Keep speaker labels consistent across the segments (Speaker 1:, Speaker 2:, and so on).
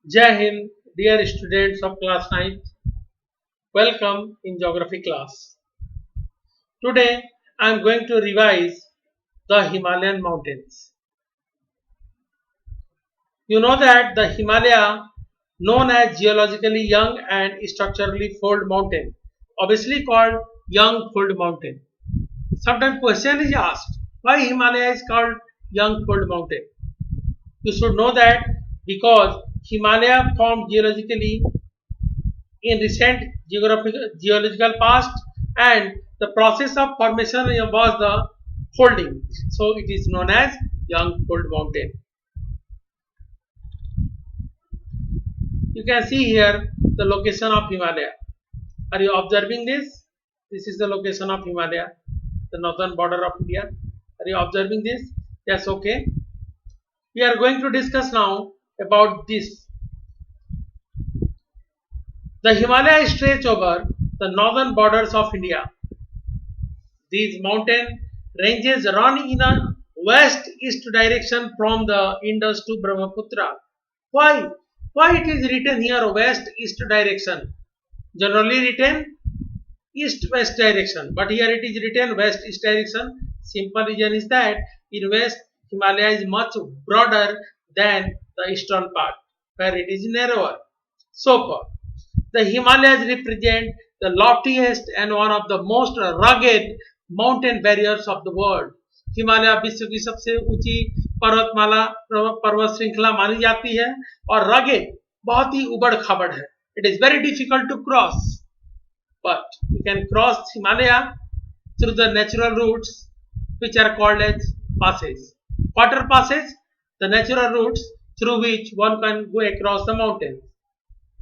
Speaker 1: Jai Hind, dear students of class 9th, welcome in geography class. Today I am going to revise the Himalayan mountains. You know that the Himalaya, known as geologically young and structurally fold mountain, obviously called young fold mountain. Sometimes question is asked, why Himalaya is called young fold mountain? You should know that because Himalaya formed geologically in recent geological past, and the process of formation was the folding, so it is known as young fold mountain. You can see here the location of Himalaya. Are you observing this is the location of Himalaya, the northern border of India. Are you observing this? Yes. Okay, we are going to discuss now about this. The Himalaya stretch over the northern borders of India. These mountain ranges run in a west-east direction from the Indus to Brahmaputra. Why? Why it is written here west-east direction? Generally written east-west direction, but here it is written west-east direction. Simple reason is that in west Himalaya is much broader than the eastern part, where it is narrower. So far, the Himalayas represent the loftiest and one of the most rugged mountain barriers of the world. Himalaya विश्व की सबसे ऊंची पर्वतमाला पर्वत श्रृंखला मानी जाती है और rugged बहुत ही उबड़ खाबड़ है. It is very difficult to cross, but you can cross Himalaya through the natural routes which are called as passes. What are passes? The natural routes through which one can go across the mountains.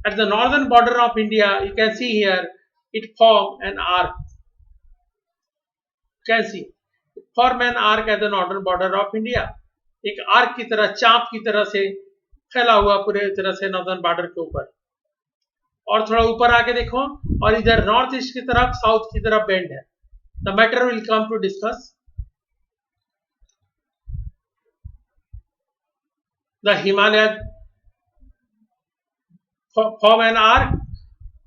Speaker 1: At the northern border of India, you can see here, it form an arc. You can see, it form an arc at the northern border of India. एक arc की तरह, चाप की तरह से फैला हुआ पूरे तरह से नॉर्दर्न बॉर्डर के ऊपर. और थोड़ा ऊपर आके देखो, और इधर नॉर्थ ईस्ट की तरफ, साउथ की तरफ बेंड है. The matter will come to discuss. The Himalaya form an arc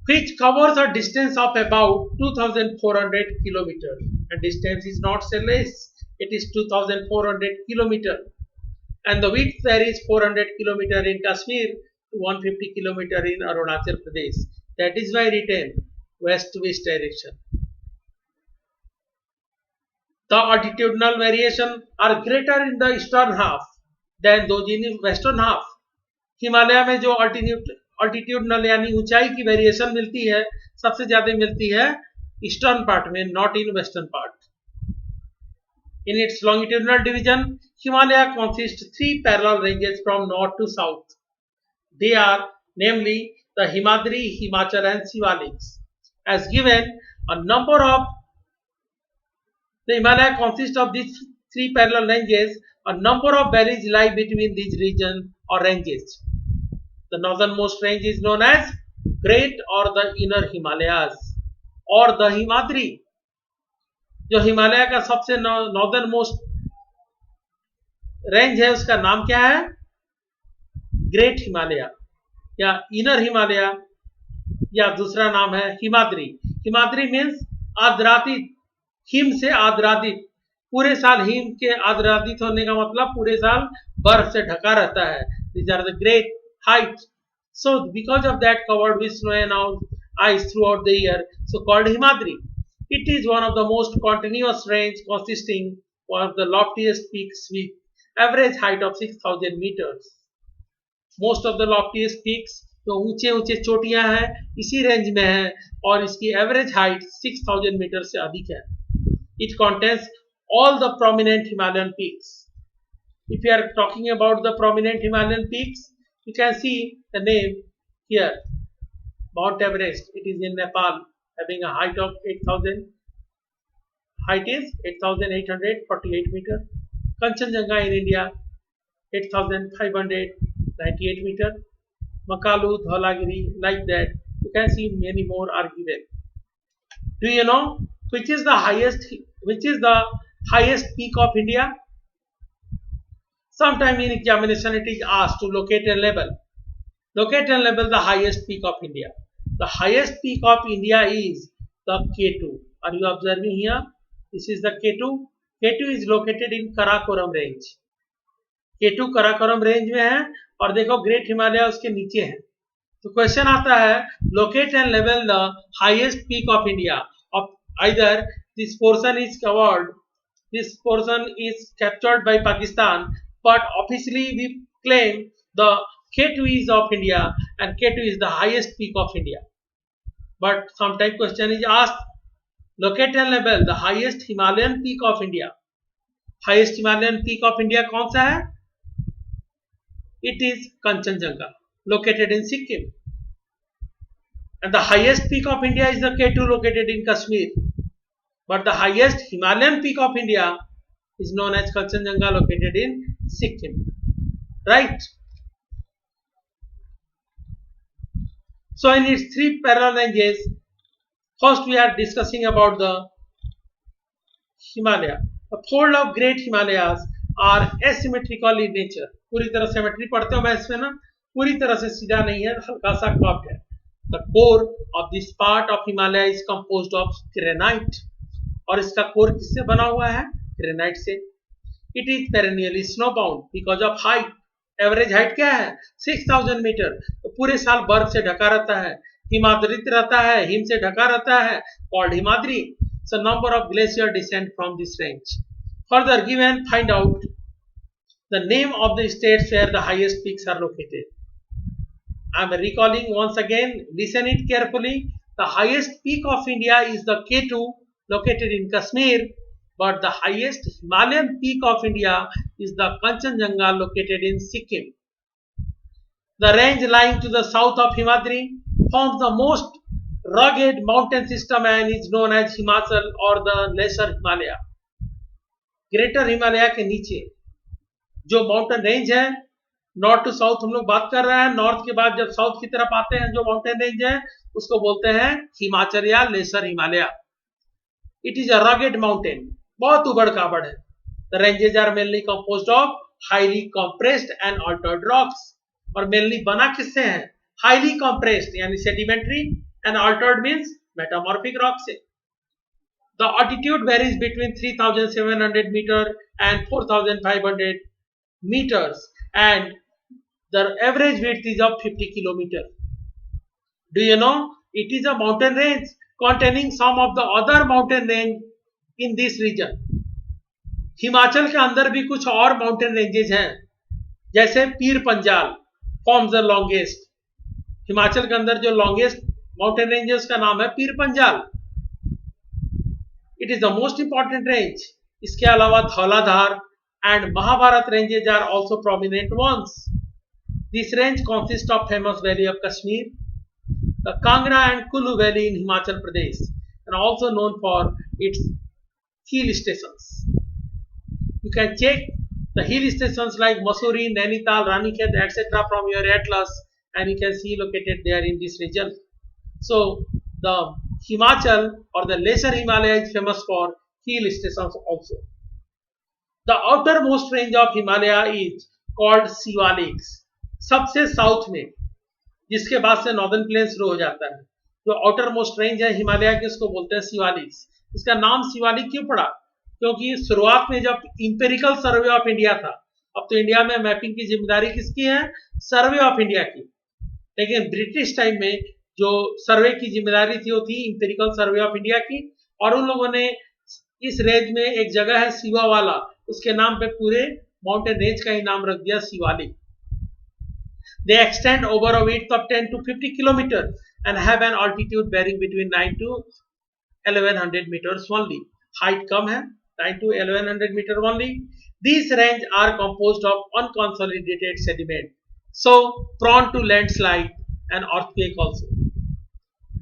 Speaker 1: which covers a distance of about 2400 kilometers, and distance is not say less, it is 2400 kilometers, and the width there is 400 kilometers in Kashmir to 150 kilometers in Arunachal Pradesh. That is why written west to west direction. The altitudinal variation are greater in the eastern half than those in the western half. Himalaya में जो अल्टीट्यूडनल यानी ऊंचाई की variation मिलती है, सबसे ज्यादा मिलती है ईस्टर्न पार्ट में, not in western part. In its longitudinal division, Himalaya consist 3 parallel ranges from north to south. They are namely the Himadri, Himachal and Shivaliks. As given a number of the Himalaya consist of these 3 parallel ranges, a number of valleys lie between these regions or ranges. The northernmost range is known as Great or the Inner Himalayas or the Himadri. जो हिमालय का सबसे northern most range है उसका नाम क्या है? Great Himalaya या inner Himalaya, या दूसरा नाम है हिमाद्री. हिमाद्री मीन्स आद्रादित, हिम से आद्रादित. पूरे साल हिम के आद्रादित होने का मतलब पूरे साल बर्फ से ढका रहता है. These are the great height. So because of that covered with snow and ice throughout the year, so called Himadri. It is one of the most continuous range consisting of the loftiest peaks with average height of 6000 meters. Most of the loftiest peaks तो ऊंचे ऊंचे चोटियां हैं इसी range में है, और इसकी एवरेज हाइट 6000 मीटर से अधिक है. It contains all the prominent Himalayan peaks. If you are talking about the prominent Himalayan peaks, you can see the name here. Mount Everest, it is in Nepal, having a height of 8000. Height is 8848 meters. Kanchenjunga in India, 8598 meters. Makalu, Dholagiri, like that. You can see many more are given. Do you know which is the highest peak of India? Sometime in examination it is asked to locate a level. Locate and label the highest peak of India. The highest peak of India is the K2. Are you observing here? This is the K2. K2 is located in Karakoram range. K2 Karakoram range में है और देखो great Himalaya उसके नीचे है. तो question आता है locate and level the highest peak of India. Of either this portion is covered, this portion is captured by Pakistan, but officially we claim the K2 is of India and K2 is the highest peak of India. But sometimes question is asked, locate and label the highest Himalayan peak of India. Highest Himalayan peak of India कौन सा है? It is Kanchenjunga, located in Sikkim. And the highest peak of India is the K2 located in Kashmir. But the highest Himalayan peak of India is known as Kanchenjunga located in Sikkim. Right? So in its three parallel ranges, first we are discussing about the Himalaya. The fold of Great Himalayas are asymmetrical in nature. पूरी तरह symmetry पढ़ते हो मैं इसमें ना, पूरी तरह से सीधा नहीं है, हल्का सा कर्व्ड है. The core of this part of Himalaya is composed of granite. और इसका कोर किससे बना हुआ है? ग्रेनाइट से. It is perennially snowbound because of height. Average height क्या है? 6000 मीटर. तो पूरे साल बर्फ से ढका रहता है, हिमाद्रित रहता है, हिम से ढका रहता है, called Himadri. So number of glacier descend from this range. Further given find out the name of the states where the highest peaks are located. I am recalling once again, listen it carefully. The highest peak of India is the K2 located in Kashmir, but the highest Himalayan peak of India is the Kanchenjunga located in Sikkim. The range lying to the south of Himadri forms the most rugged mountain system and is known as Himachal or the Lesser Himalaya. Greater Himalaya के नीचे जो mountain range है, north to south हम लोग बात कर रहे हैं. नॉर्थ के बाद जब साउथ की तरफ आते हैं जो माउंटेन रेंज है उसको बोलते हैं हिमाचल या lesser Himalaya. It is a rugged mountain, बहुत उबड़ खाबड़ है. The ranges are mainly composed of highly compressed and altered rocks. और mainly बना किससे है? Highly compressed यानी sedimentary and altered means metamorphic rock से. The altitude varies between 3700 meter and 4500 meters and the average width is of 50 kilometer. Do you know it is a mountain range containing some of the other mountain range in this region. Himachal के अंदर भी कुछ और mountain ranges हैं, जैसे Pir Panjal forms the longest. Himachal के अंदर जो लॉन्गेस्ट माउंटेन रेंज है उसका नाम है Pir Panjal. It is the most important range. इसके अलावा Dhauladhar and Mahabharat ranges are also prominent ones. This range consist of famous valley of Kashmir, the Kangra and Kulu Valley in Himachal Pradesh, and also known for its hill stations. You can check the hill stations like Mussoorie, Nainital, Ranikhet, etc. from your atlas, and you can see located there in this region. So the Himachal or the Lesser Himalaya is famous for hill stations also. The outermost range of Himalaya is called Siwaliks. सबसे south में, जिसके बाद से northern plain शुरू हो जाता है, जो आउटर मोस्ट रेंज है हिमालय की उसको बोलते हैं शिवालिक्स. इसका नाम शिवालिक क्यों पड़ा? क्योंकि शुरुआत में जब इंपेरिकल सर्वे ऑफ इंडिया था, अब तो इंडिया में मैपिंग की जिम्मेदारी किसकी है? सर्वे ऑफ इंडिया की. लेकिन ब्रिटिश टाइम में जो सर्वे की जिम्मेदारी थी वो थी इंपेरिकल सर्वे ऑफ इंडिया की, और उन लोगों ने इस रेंज में एक जगह है सिवावाला, उसके नाम पे पूरे माउंटेन रेंज का ही नाम रख दिया Shivalik. They extend over a width of 10 to 50 kilometers and have an altitude varying between 9 to 1100 meters only. Height कम है, 9 to 1100 meter only. These range are composed of unconsolidated sediment, so prone to landslide and earthquake also,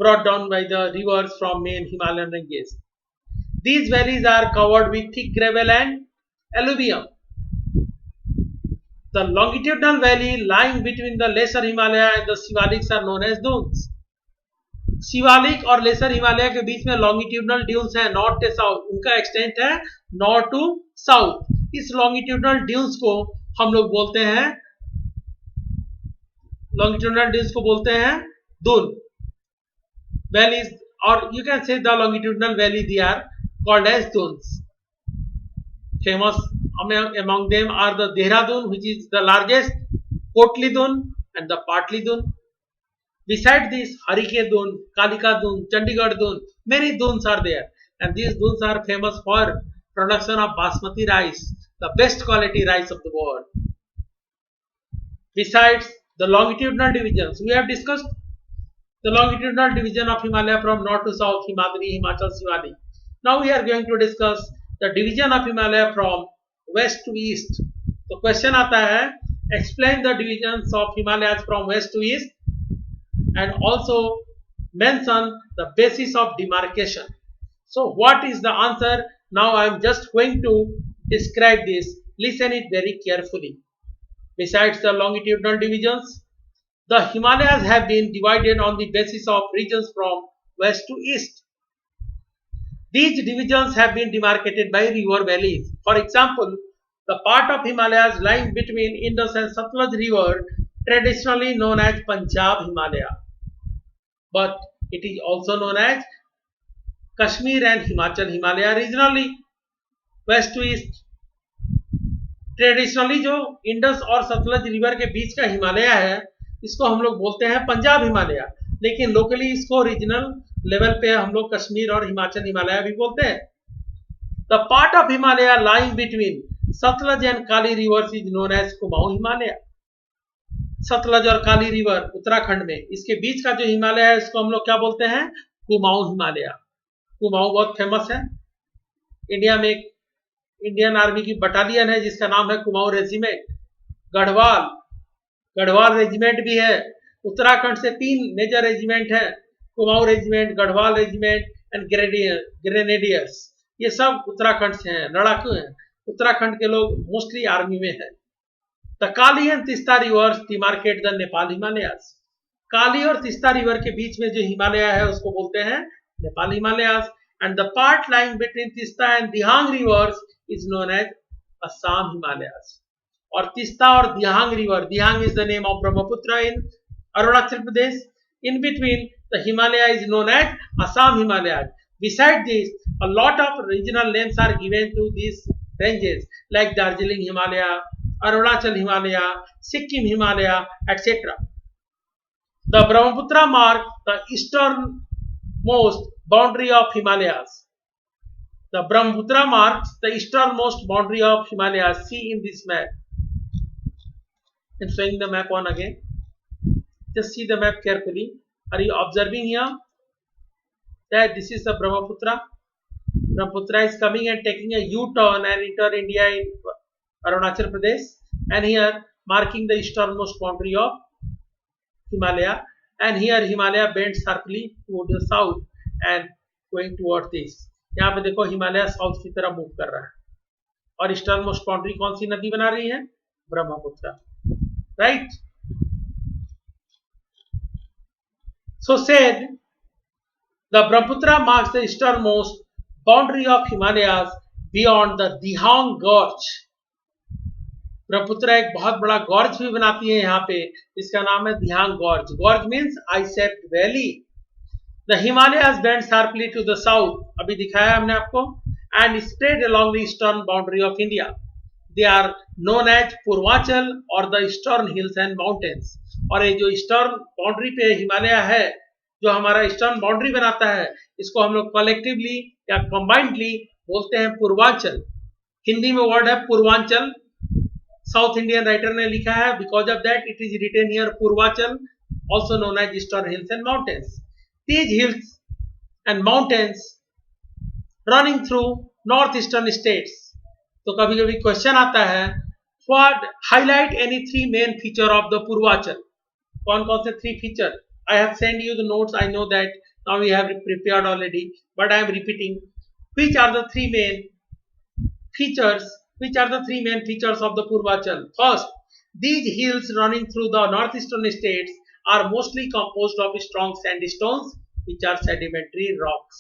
Speaker 1: brought down by the rivers from main Himalayan ranges. These valleys are covered with thick gravel and alluvium. The longitudinal valley lying between the Lesser Himalaya and the Sivaliks are known as dunes. Shivalik और laser Himalaya के बीच में longitudinal dunes है, north से south. उनका extent है north to south. इस longitudinal dunes को हम लोग बोलते हैं longitudinal dunes को बोलते हैं dune valleys, or you can say the longitudinal valley, they are called as dunes. Famous among them are the Dehradun, which is the largest, Kotli Dun and the Patli Dun. Beside this, Harike Dun, Kalika Dun, Chandigarh Dun, many dunes are there, and these dunes are famous for production of basmati rice, the best quality rice of the world. Besides the longitudinal divisions, we have discussed the longitudinal division of Himalaya from north to south, Himadri, Himachal, Siwani. Now we are going to discuss the division of Himalaya from west to east. तो question आता है, explain the divisions of Himalayas from west to east and also mention the basis of demarcation. So what is the answer? Now I am just going to describe this. Listen it very carefully. Besides the longitudinal divisions, the Himalayas have been divided on the basis of regions from west to east. These divisions have been demarcated by river valleys. For example, the part of Himalayas lying between Indus and Satluj river, traditionally known as Punjab Himalaya, but it is also known as Kashmir and Himachal Himalaya regionally, west to east. Traditionally जो Indus और Sutlej river के बीच का हिमालय है, इसको हम लोग बोलते हैं पंजाब हिमालय, लेकिन लोकली इसको रीजनल लेवल पे हम लोग कश्मीर और हिमाचल हिमालय भी बोलते हैं. The part of Himalaya lying between Sutlej and Kali rivers is known as Kumaon Himalaya. Sutlej और काली रिवर उत्तराखंड में, इसके बीच का जो हिमालय है इसको हम लोग क्या बोलते हैं? कुमाऊं हिमालय. कुमाऊं बहुत फेमस है. इंडिया में इंडियन आर्मी की बटालियन है जिसका नाम है कुमाऊं रेजिमेंट. गढ़वाल रेजिमेंट भी है. उत्तराखंड से 3 मेजर रेजिमेंट है, Kumaon regiment, Garhwal regiment and grenadiers. ये सब उत्तराखंड से हैं, लड़ाकू हैं. उत्तराखंड के लोग मोस्टली आर्मी में है. The Kali and Teesta rivers demarcate the Nepal Himalayas. Kali और तिस्ता रिवर के बीच में जो हिमालय है उसको बोलते हैं Nepal Himalayas. And the part lying between Teesta and Dihang rivers is known as Assam Himalayas. और तिस्ता और Dihang river, Dihang is the name of Brahmaputra in Arunachal Pradesh. In between, the Himalaya is known as Assam Himalayas. Besides this, a lot of regional names are given to these ranges like Darjeeling Himalaya, Arunachal Himalaya, Sikkim Himalaya, etc. The Brahmaputra marks the easternmost boundary of Himalayas. The Brahmaputra marks the easternmost boundary of Himalayas. See in this map. I'm showing the map on again. Just see the map carefully. Are you observing here that this is the Brahmaputra? Brahmaputra is coming and taking a U-turn and enter India in Arunachal Pradesh. And here marking the easternmost boundary of Himalaya. And here Himalaya bends sharply toward the south and going towards this. यहाँ पे देखो Himalaya south की तरफ move कर रहा है और eastern most boundary कौन सी नदी बना रही है? Brahmaputra. Right. So said the Brahmaputra marks the eastern most boundary of Himalayas beyond the Dihang gorge. Brahmaputra एक बहुत बड़ा गॉर्ज भी बनाती है यहाँ पे, इसका नाम है Dihang gorge. Gorge means I-shaped valley. The Himalayas bend sharply to the south, अभी दिखाया हमने आपको, and spread along the eastern boundary of India. They are known as Purvachal or the eastern hills and mountains. और ये जो eastern boundary पे हिमालय है, जो हमारा ईस्टर्न बाउंड्री बनाता है, इसको हम लोग कलेक्टिवली या कंबाइंडली बोलते हैं पूर्वांचल. हिंदी में वर्ड है पूर्वांचल. साउथ इंडियन राइटर ने लिखा है, because of that it is written here Purvanchal, also known as eastern hills and mountains. These hills and mountains running through northeastern states. तो कभी कभी क्वेश्चन आता है, what highlight any 3 main feature of the Purvachal. कौन कौन से 3 feature? I have sent you the notes. I know that now we have prepared already, but I am repeating. Which are the 3 main features? Which are the 3 main features of the Purvachal? First, these hills running through the northeastern states are mostly composed of strong sandstones which are sedimentary rocks.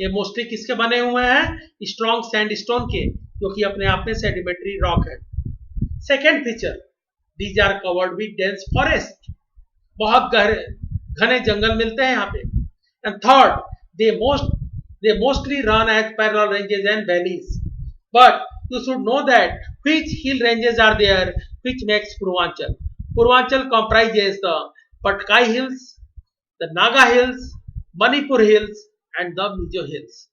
Speaker 1: ये mostly किसके बने हुए हैं? Strong sandstone के, जो कि अपने आप में सेडिमेंट्री रॉक है. Second feature, These are covered with dense forest. बहुत घने जंगल मिलते हैं यहाँ पे. And third, they mostly run as parallel ranges and valleys. But you should know that which hill ranges are there which makes Purvanchal. Purvanchal comprises the Patkai Hills, the Naga Hills, Manipur Hills, and the Mizo Hills.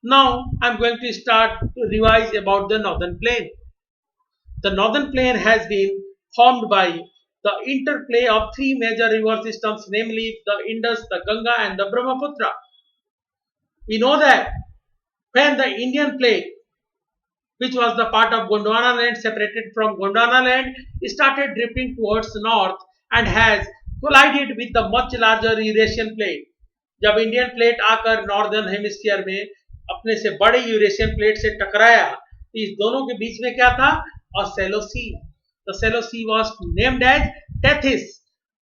Speaker 1: Now I am going to start to revise about the Northern Plain. The Northern Plain has been formed by the interplay of three major river systems, namely the Indus, the Ganga, and the Brahmaputra. We know that when the Indian plate, which was the part of Gondwana land separated from Gondwana land, started drifting towards north and has collided with the much larger Eurasian plate. जब Indian plate आकर northern hemisphere में अपने से बड़े Eurasian plate से टकराया, इस दोनों के बीच में क्या था? और shallow sea. The shallow sea was named as Tethys.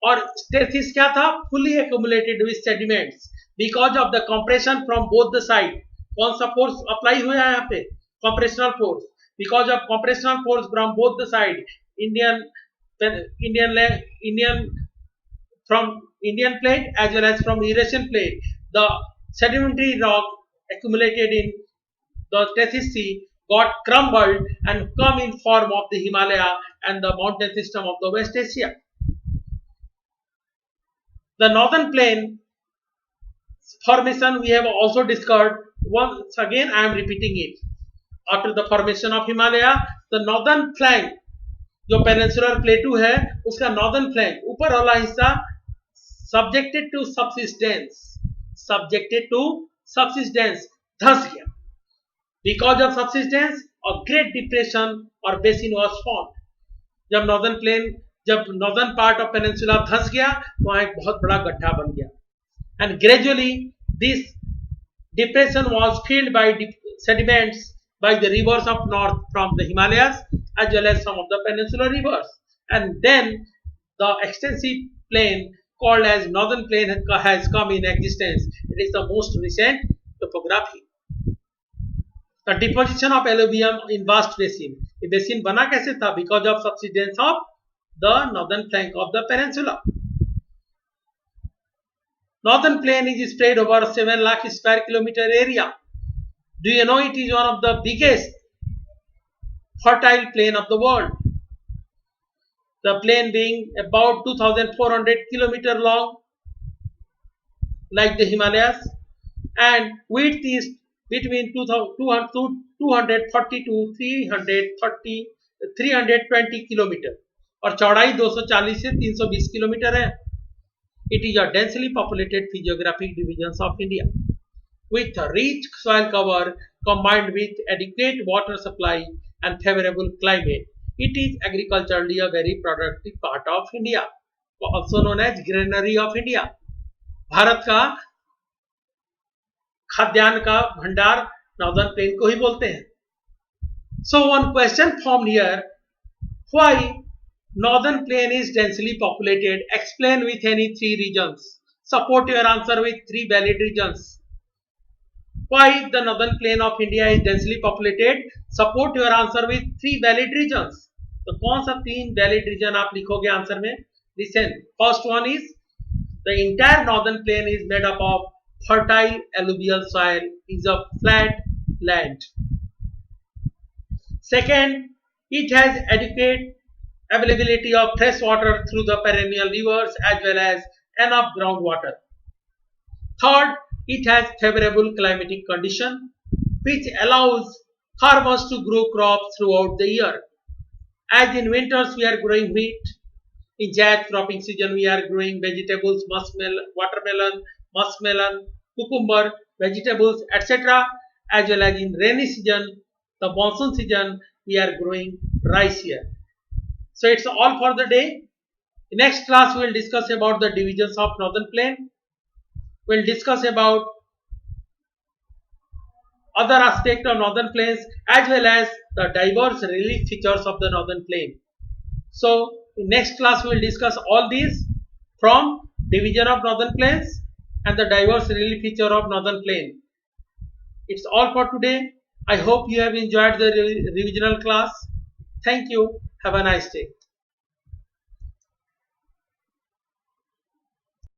Speaker 1: और टेथिस क्या था? Fully accumulated with sediments because of the compression from both the side. कौन सा फोर्स अप्लाई हुआ है यहाँ पे? Compressional force. Because of compressional force from both the side, from Indian plate as well as from Eurasian plate, the sedimentary rock accumulated in the Tethys Sea got crumbled and come in form of the Himalaya and the mountain system of the West Asia. The northern plain formation we have also discovered. Once again I am repeating it. After the formation of Himalaya, the northern flank जो peninsular प्लेटू है उसका northern flank ऊपर वाला हिस्सा subjected to subsistence धंस गया. Because of subsistence और great depression और बेसिन वाज फॉर्म्ड. जब नॉर्दर्न पार्ट ऑफ पेनिनसुला धंस गया तो वहां एक बहुत बड़ा गड्ढा बन गया. And gradually this depression was filled by sediments by the rivers of north from the Himalayas as well as some of the peninsular rivers, and then the extensive plain called as northern plain has come in existence. It is the most recent topography. The deposition of alluvium in vast basin. ये basin बना कैसे था? Because of subsidence of the northern flank of the peninsula. Northern plain is spread over 7 lakh square kilometer area. Do you know it is one of the biggest fertile plain of the world? The plain being about 2,400 kilometer long, like the Himalayas, and width is between 240 to 320 kilometer, और चौड़ाई 240 से 320 kilometre है. It is a densely populated physiographic divisions of India, with a rich soil cover combined with adequate water supply and favorable climate. It is agriculturally a very productive part of India, also known as granary of India. Bharat का खाद्यान्न का भंडार northern plain को ही बोलते हैं. So one question formed here: why northern plain is densely populated? Explain with any 3 regions. Support your answer with 3 valid regions. Why the northern plain of India is densely populated? Support your answer with 3 valid regions. तो कौन सा 3 valid region आप लिखोगे answer में? Listen. First one is the entire northern plain is made up of fertile alluvial soil, is a flat land. Second, it has adequate availability of fresh water through the perennial rivers as well as enough groundwater. Third, it has favorable climatic condition which allows farmers to grow crops throughout the year. As in winters we are growing wheat, in January cropping season we are growing vegetables, watermelon, muskmelon, cucumber, vegetables, etc. As well as in rainy season, the monsoon season, we are growing rice here. So it's all for the day. In next class we will discuss about the divisions of northern plain. We will discuss about other aspects of northern plains as well as the diverse relief features of the northern plain. So in next class we will discuss all these from division of northern plains and the diverse relief feature of northern plain. It's all for today. I hope you have enjoyed the revisional class. Thank you. Have a nice day.